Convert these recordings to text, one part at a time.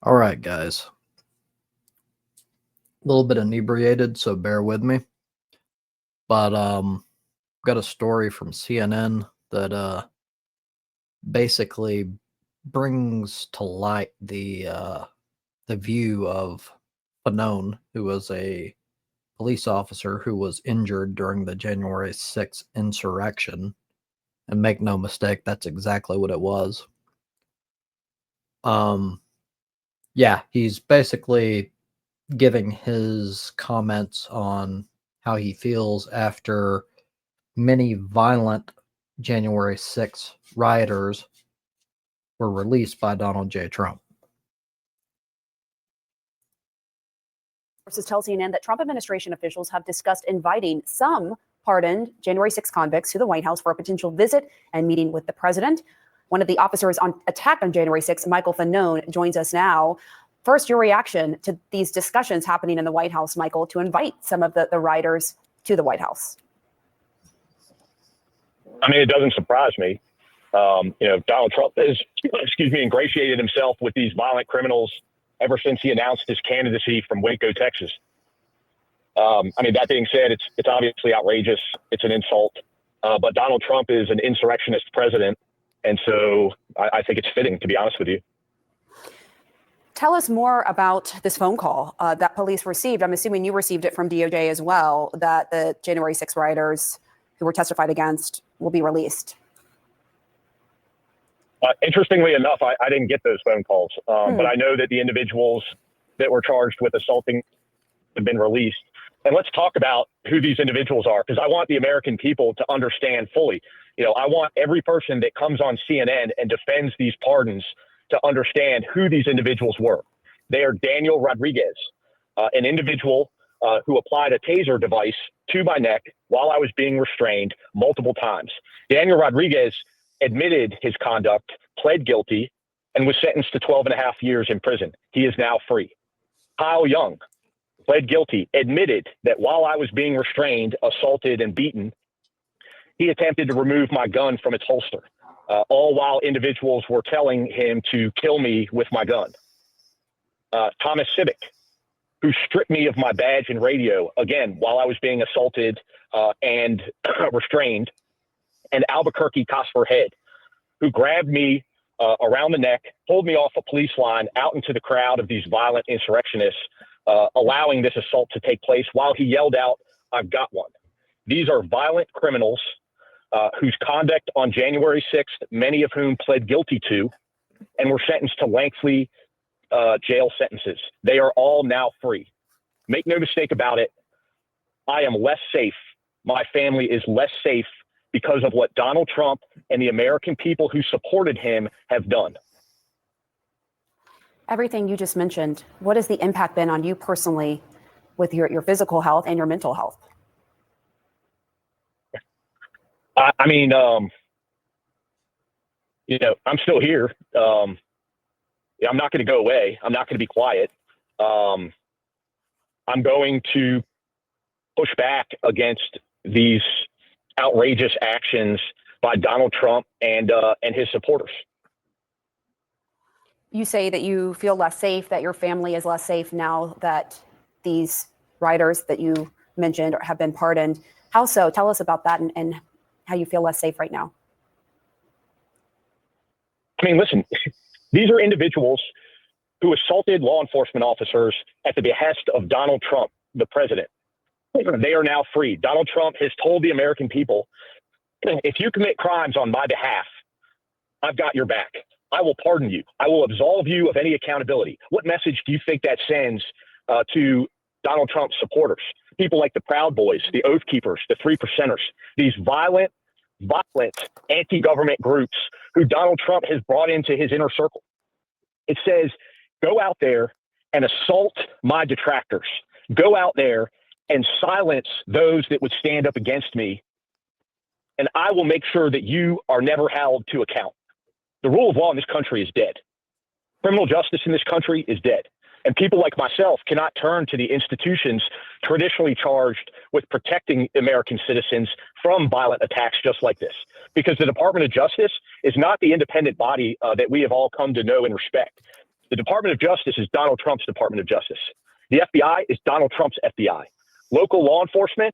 All right, guys. A little bit inebriated, so bear with me. But got a story from CNN that basically brings to light the view of Fanon, who was a police officer who was injured during the January 6th insurrection. And make no mistake, that's exactly what it was. Yeah, he's basically giving his comments on how he feels after many violent January 6th rioters were released by Donald J. Trump. Sources tell CNN that Trump administration officials have discussed inviting some pardoned January 6 convicts to the White House for a potential visit and meeting with the president. One of the officers attacked on January 6, Michael Fanon, joins us now. First, your reaction to these discussions happening in the White House, Michael, to invite some of the rioters to the White House. I mean, it doesn't surprise me. Donald Trump has, ingratiated himself with these violent criminals ever since he announced his candidacy from Waco, Texas. That being said, it's obviously outrageous. It's an insult. But Donald Trump is an insurrectionist president. And so I think it's fitting, to be honest with you. Tell us more about this phone call that police received. I'm assuming you received it from DOJ as well, that the January 6 rioters who were testified against will be released. Interestingly enough, I didn't get those phone calls, but I know that the individuals that were charged with assaulting have been released. And let's talk about who these individuals are, because I want the American people to understand fully. I want every person that comes on CNN and defends these pardons to understand who these individuals were. They are Daniel Rodriguez, an individual who applied a taser device to my neck while I was being restrained multiple times. Daniel Rodriguez admitted his conduct, pled guilty, and was sentenced to 12 and a half years in prison. He is now free. Kyle Young pled guilty, admitted that while I was being restrained, assaulted, and beaten, he attempted to remove my gun from its holster, all while individuals were telling him to kill me with my gun. Thomas Civic, who stripped me of my badge and radio, again, while I was being assaulted and restrained. And Albuquerque Cosper Head, who grabbed me around the neck, pulled me off a police line out into the crowd of these violent insurrectionists, allowing this assault to take place while he yelled out, "I've got one." These are violent criminals whose conduct on January 6th, many of whom pled guilty to and were sentenced to lengthy jail sentences. They are all now free. Make no mistake about it. I am less safe. My family is less safe because of what Donald Trump and the American people who supported him have done. Everything you just mentioned, what has the impact been on you personally with your physical health and your mental health? I'm still here. I'm not going to go away. I'm not going to be quiet. I'm going to push back against these outrageous actions by Donald Trump and his supporters. You say that you feel less safe, that your family is less safe now that these rioters that you mentioned have been pardoned. How so? Tell us about that and how you feel less safe right now. Listen, these are individuals who assaulted law enforcement officers at the behest of Donald Trump, the president. They are now free. Donald Trump has told the American people, if you commit crimes on my behalf, I've got your back. I will pardon you. I will absolve you of any accountability. What message do you think that sends to Donald Trump's supporters? People like the Proud Boys, the Oath Keepers, the Three Percenters, these violent anti-government groups who Donald Trump has brought into his inner circle. It says, go out there and assault my detractors. Go out there and silence those that would stand up against me, and I will make sure that you are never held to account. The rule of law in this country is dead. Criminal justice in this country is dead. And people like myself cannot turn to the institutions traditionally charged with protecting American citizens from violent attacks just like this, because the Department of Justice is not the independent body that we have all come to know and respect. The Department of Justice is Donald Trump's Department of Justice. The FBI is Donald Trump's FBI. Local law enforcement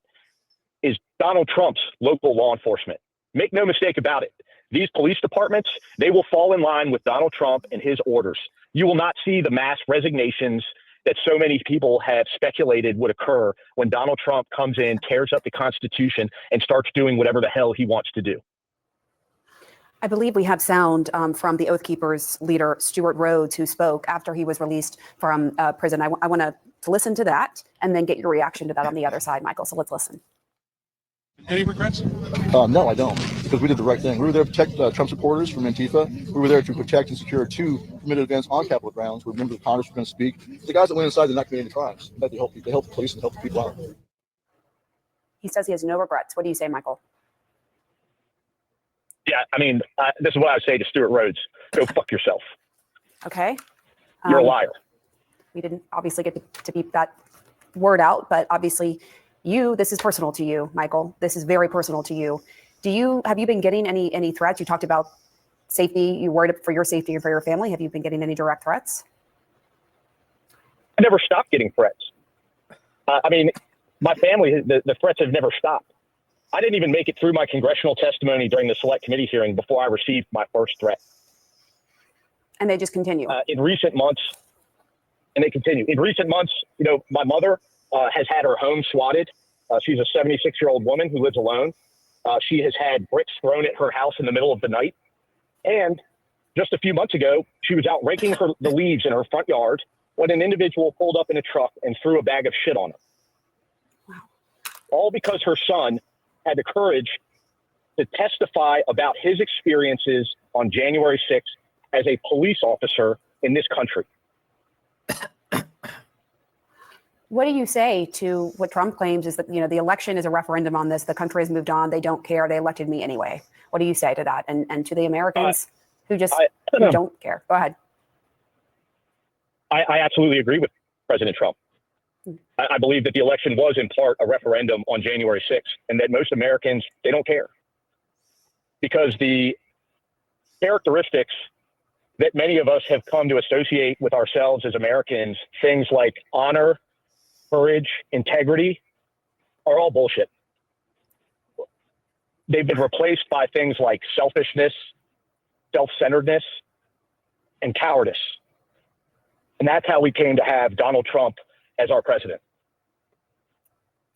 is Donald Trump's local law enforcement. Make no mistake about it. These police departments, they will fall in line with Donald Trump and his orders. You will not see the mass resignations that so many people have speculated would occur when Donald Trump comes in, tears up the Constitution, and starts doing whatever the hell he wants to do. I believe we have sound from the Oath Keepers leader, Stuart Rhodes, who spoke after he was released from prison. I want to listen to that and then get your reaction to that on the other side, Michael. So let's listen. Any regrets? No, I don't, because we did the right thing. We were there to protect Trump supporters from Antifa. We were there to protect and secure 2 permitted events on Capitol grounds where members of Congress were going to speak. The guys that went inside did not commit any crimes. They helped the police and helped the people out. He says he has no regrets. What do you say, Michael? Yeah, I mean, this is what I would say to Stuart Rhodes. Go fuck yourself. Okay. You're a liar. We didn't obviously get to beep that word out, but obviously this is personal to you, Michael. This is very personal to you. Have you been getting any threats? You talked about safety. You worried for your safety and for your family. Have you been getting any direct threats? I never stopped getting threats. I mean, my family, the threats have never stopped. I didn't even make it through my congressional testimony during the select committee hearing before I received my first threat. And they just continue. In recent months, and they continue. In recent months, my mother has had her home swatted. She's a 76-year-old woman who lives alone. She has had bricks thrown at her house in the middle of the night. And just a few months ago, she was out raking the leaves in her front yard when an individual pulled up in a truck and threw a bag of shit on her. Wow. All because her son had the courage to testify about his experiences on January 6th as a police officer in this country. What do you say to what Trump claims is that, the election is a referendum on this. The country has moved on. They don't care. They elected me anyway. What do you say to that? And to the Americans who just who don't care? Go ahead. I absolutely agree with President Trump. I believe that the election was in part a referendum on January 6th and that most Americans, they don't care. Because the characteristics that many of us have come to associate with ourselves as Americans, things like honor, courage, integrity, are all bullshit. They've been replaced by things like selfishness, self-centeredness, and cowardice. And that's how we came to have Donald Trump as our president.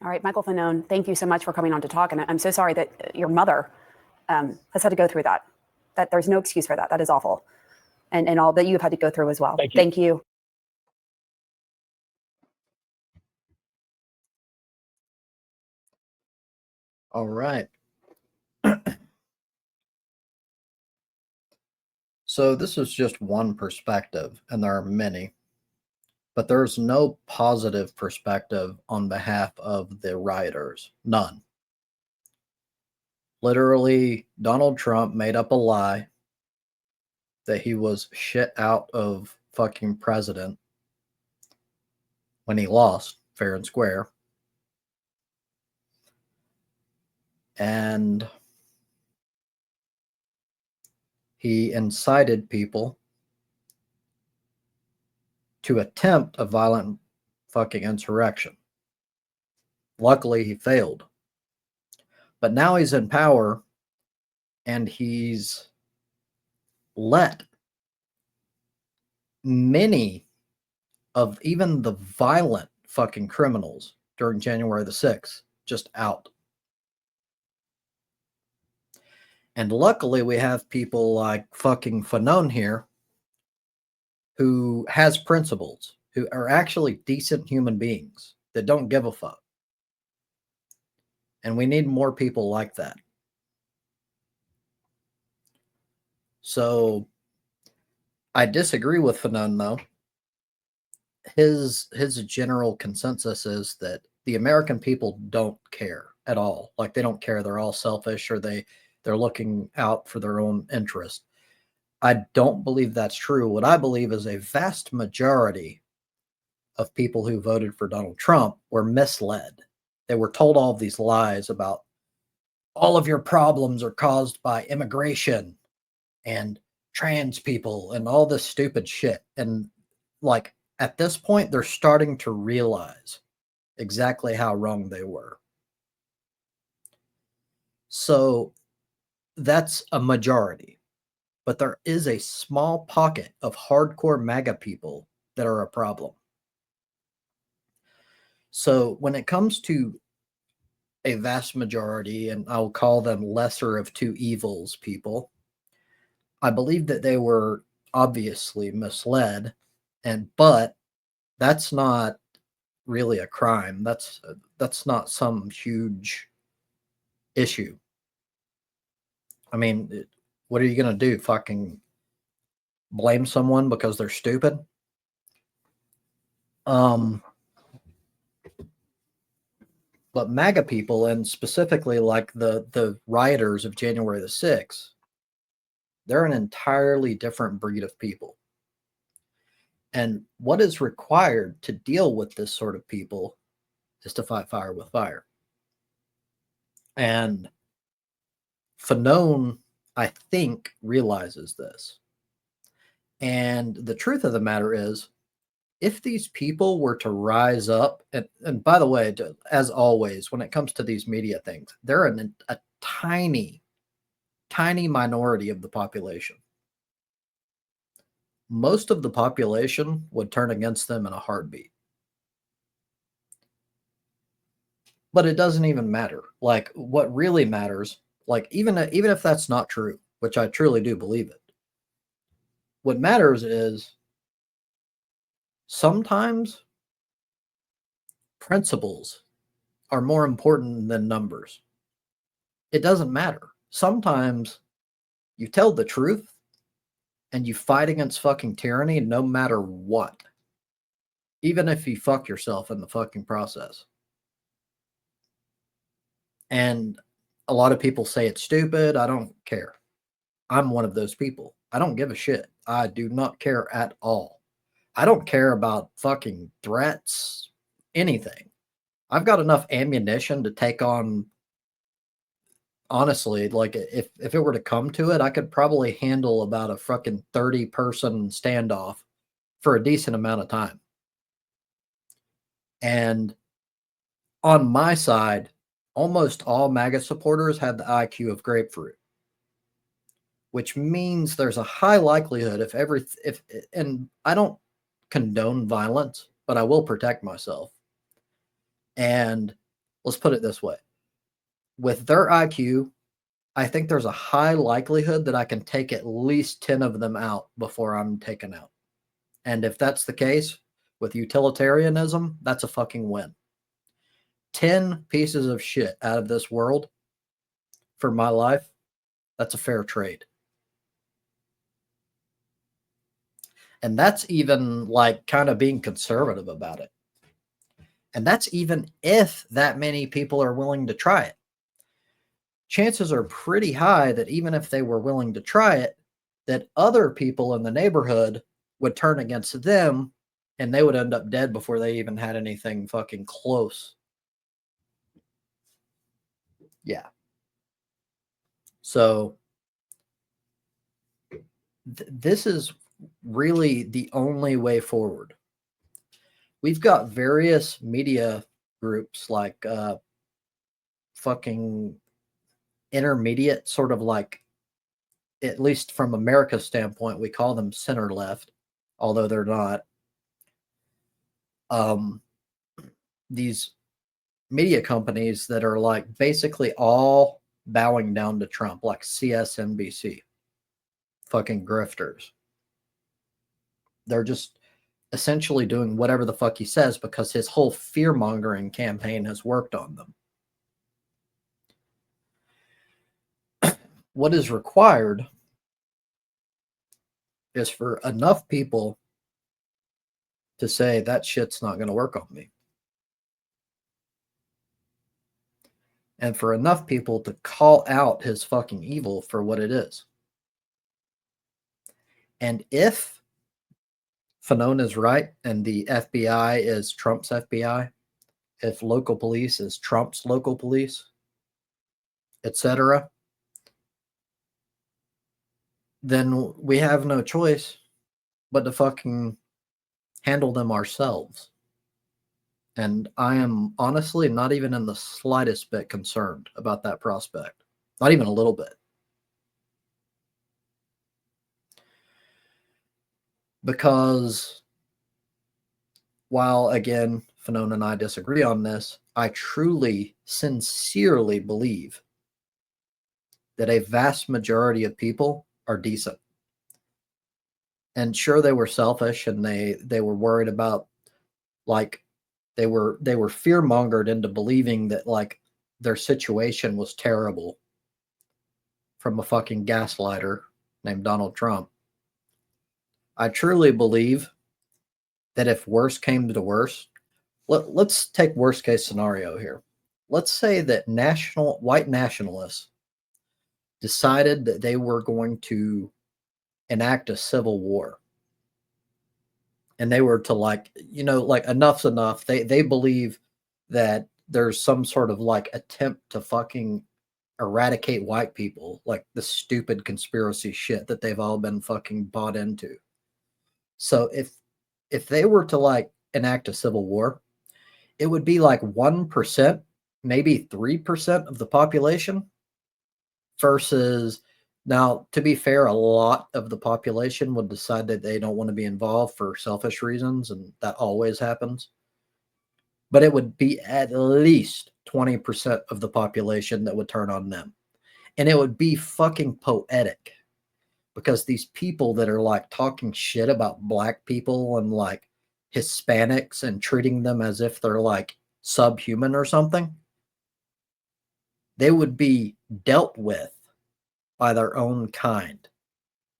All right, Michael Fanone, thank you so much for coming on to talk. And I'm so sorry that your mother has had to go through that. That there's no excuse for that. That is awful. And all that you've had to go through as well. Thank you. All right. So this is just one perspective, and there are many, but there's no positive perspective on behalf of the rioters. None. Literally, Donald Trump made up a lie that he was shit out of fucking president when he lost fair and square. And he incited people to attempt a violent fucking insurrection. Luckily, he failed. But now he's in power and he's let many of even the violent fucking criminals during January the 6th just out. And luckily, we have people like fucking Fanone here who has principles, who are actually decent human beings that don't give a fuck. And we need more people like that. So I disagree with Fanone, though. His general consensus is that the American people don't care at all. Like, they don't care. They're all selfish, or they're looking out for their own interest. I don't believe that's true. What I believe is a vast majority of people who voted for Donald Trump were misled. They were told all of these lies about all of your problems are caused by immigration and trans people and all this stupid shit. And like at this point, they're starting to realize exactly how wrong they were. So that's a majority, but there is a small pocket of hardcore MAGA people that are a problem. So when it comes to a vast majority, and I'll call them lesser of two evils people, I believe that they were obviously misled, but that's not really a crime. That's not some huge issue. I mean, what are you going to do? Fucking blame someone because they're stupid? But MAGA people, and specifically like the rioters of January the 6th, they're an entirely different breed of people. And what is required to deal with this sort of people is to fight fire with fire. And Fanone, I think, realizes this. And the truth of the matter is, if these people were to rise up, and by the way, as always, when it comes to these media things, they're a tiny minority of the population. Most of the population would turn against them in a heartbeat. But it doesn't even matter. Like, what really matters, like, even if that's not true, which I truly do believe it, what matters is sometimes principles are more important than numbers. It doesn't matter. Sometimes you tell the truth and you fight against fucking tyranny no matter what. Even if you fuck yourself in the fucking process. And a lot of people say it's stupid. I don't care. I'm one of those people. I don't give a shit. I do not care at all. I don't care about fucking threats, anything. I've got enough ammunition to take on, honestly, like if it were to come to it, I could probably handle about a fucking 30-person standoff for a decent amount of time. And on my side, almost all MAGA supporters have the IQ of grapefruit, which means there's a high likelihood and I don't condone violence, but I will protect myself. And let's put it this way. With their IQ, I think there's a high likelihood that I can take at least 10 of them out before I'm taken out. And if that's the case with utilitarianism, that's a fucking win. 10 pieces of shit out of this world for my life, that's a fair trade. And that's even like kind of being conservative about it. And that's even if that many people are willing to try it. Chances are pretty high that even if they were willing to try it, that other people in the neighborhood would turn against them and they would end up dead before they even had anything fucking close. Yeah. So this is really the only way forward. We've got various media groups like fucking intermediate, sort of like, at least from America's standpoint, we call them center left, although they're not. These media companies that are like basically all bowing down to Trump, like CSNBC, fucking grifters. They're just essentially doing whatever the fuck he says because his whole fear-mongering campaign has worked on them. What is required is for enough people to say that shit's not going to work on me. And for enough people to call out his fucking evil for what it is. And if Fanone is right and the FBI is Trump's FBI, if local police is Trump's local police, etc., then we have no choice but to fucking handle them ourselves. And I am honestly not even in the slightest bit concerned about that prospect. Not even a little bit. Because while, again, Fanone and I disagree on this, I truly, sincerely believe that a vast majority of people are decent. And sure, they were selfish and they were worried about, like, they were fear-mongered into believing that, like, their situation was terrible from a fucking gaslighter named Donald Trump. I truly believe that if worse came to worse, let's take worst case scenario here. Let's say that white nationalists decided that they were going to enact a civil war. And they were to, like, like, enough's enough. They believe that there's some sort of, like, attempt to fucking eradicate white people, like the stupid conspiracy shit that they've all been fucking bought into. So if they were to, like, enact a civil war, it would be like 1%, maybe 3% of the population versus, now, to be fair, a lot of the population would decide that they don't want to be involved for selfish reasons, and that always happens. But it would be at least 20% of the population that would turn on them. And it would be fucking poetic, because these people that are, like, talking shit about black people and, like, Hispanics and treating them as if they're, like, subhuman or something, they would be dealt with by their own kind.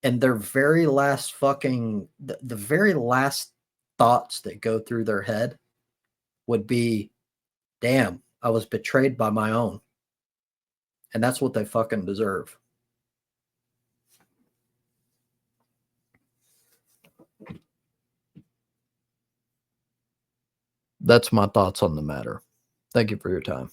And their very last fucking, the very last thoughts that go through their head would be, damn, I was betrayed by my own. And that's what they fucking deserve. That's my thoughts on the matter. Thank you for your time.